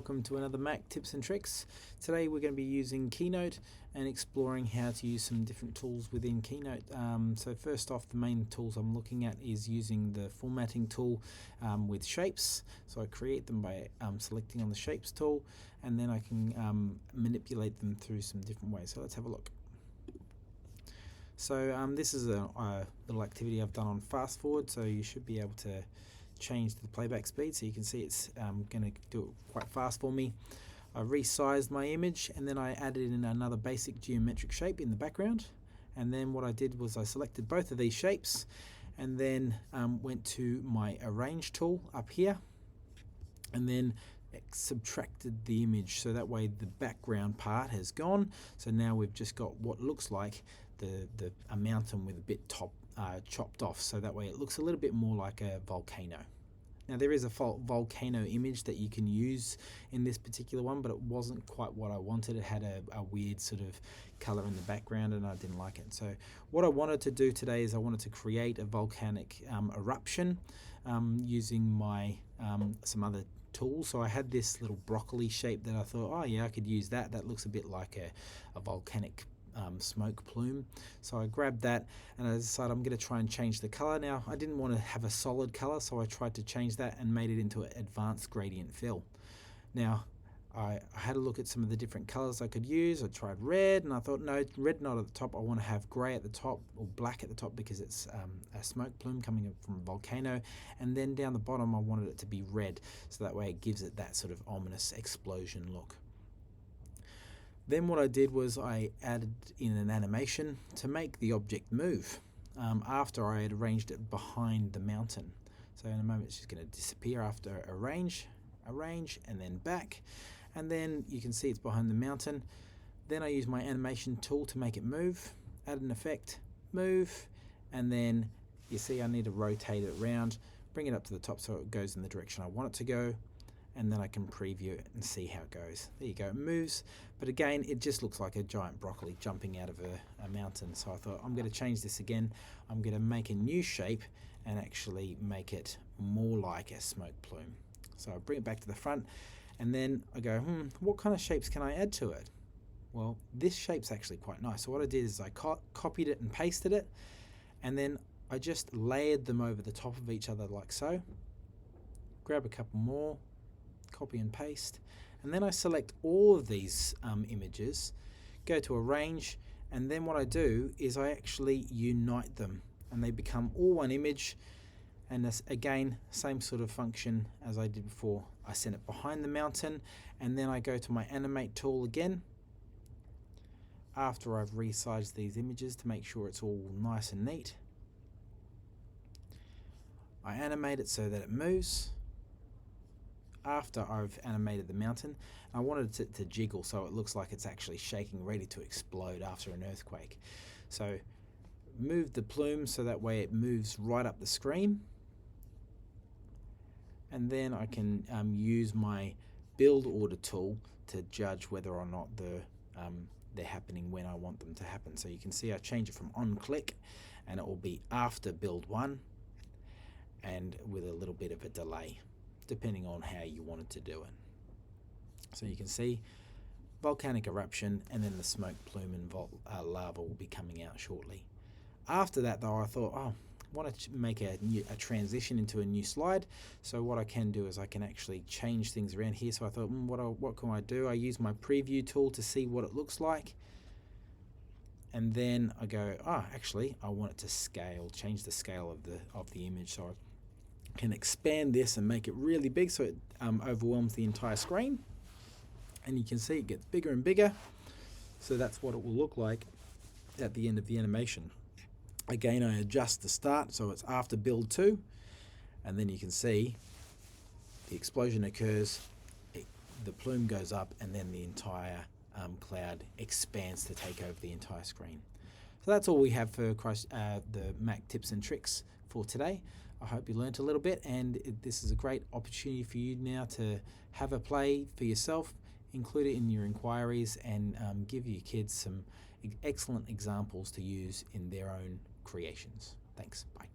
Welcome to another Mac tips and tricks. Today we're going to be using Keynote and exploring how to use some different tools within Keynote. So first off, the main tools I'm looking at is using the formatting tool with shapes. So I create them by selecting on the shapes tool, and then I can manipulate them through some different ways. So let's have a look. So this is a little activity I've done on fast forward, so you should be able to change the playback speed, so you can see it's going to do it quite fast for me. I resized my image, and then I added in another basic geometric shape in the background, and then what I did was I selected both of these shapes and then went to my arrange tool up here and then subtracted the image, so that way the background part has gone. So now we've just got what looks like a mountain with a bit chopped off, so that way it looks a little bit more like a volcano. Now there is a volcano image that you can use in this particular one, but it wasn't quite what I wanted. It had a weird sort of color in the background and I didn't like it. So what I wanted to do today is I wanted to create a volcanic eruption using my some other tools. So I had this little broccoli shape that I thought, oh yeah, I could use that. That looks a bit like a volcanic smoke plume. So I grabbed that and I decided I'm going to try and change the color. Now I didn't want to have a solid color, so I tried to change that and made it into an advanced gradient fill. Now I had a look at some of the different colors I could use. I tried red and I thought, no, red not at the top. I want to have gray at the top or black at the top because it's a smoke plume coming up from a volcano, and then down the bottom I wanted it to be red, so that way it gives it that sort of ominous explosion look. Then what I did was I added in an animation to make the object move after I had arranged it behind the mountain. So in a moment it's just going to disappear after arrange, and then back. And then you can see it's behind the mountain. Then I use my animation tool to make it move, add an effect, move, and then you see I need to rotate it around, bring it up to the top so it goes in the direction I want it to go. And then I can preview it and see how it goes. There you go, it moves, but again it just looks like a giant broccoli jumping out of a mountain. So I thought, I'm going to change this again. I'm going to make a new shape and actually make it more like a smoke plume. So I bring it back to the front and then I go, what kind of shapes can I add to it? Well, this shape's actually quite nice. So what I did is I copied it and pasted it, and then I just layered them over the top of each other like so. Grab a couple more, copy and paste, and then I select all of these images, go to arrange, and then what I do is I actually unite them and they become all one image. And this, again, same sort of function as I did before. I send it behind the mountain, and then I go to my animate tool again after I've resized these images to make sure it's all nice and neat. I animate it so that it moves. After I've animated the mountain, I wanted it to jiggle so it looks like it's actually shaking, ready to explode after an earthquake. So move the plume so that way it moves right up the screen, and then I can use my build order tool to judge whether or not they're happening when I want them to happen. So you can see I change it from on click, and it will be after build 1 and with a little bit of a delay, depending on how you wanted to do it. So you can see volcanic eruption, and then the smoke plume and lava will be coming out shortly. After that though, I thought, I want to make a transition into a new slide. So what I can do is I can actually change things around here. So I thought, what can I do? I use my preview tool to see what it looks like. And then I go, actually I want it to scale, change the scale of the image. So I can expand this and make it really big so it overwhelms the entire screen, and you can see it gets bigger and bigger. So that's what it will look like at the end of the animation. Again, I adjust the start so it's after build 2, and then you can see the explosion occurs, the plume goes up, and then the entire cloud expands to take over the entire screen. So that's all we have for the Mac tips and tricks for today. I hope you learnt a little bit, and this is a great opportunity for you now to have a play for yourself, include it in your inquiries, and give your kids some excellent examples to use in their own creations. Thanks. Bye.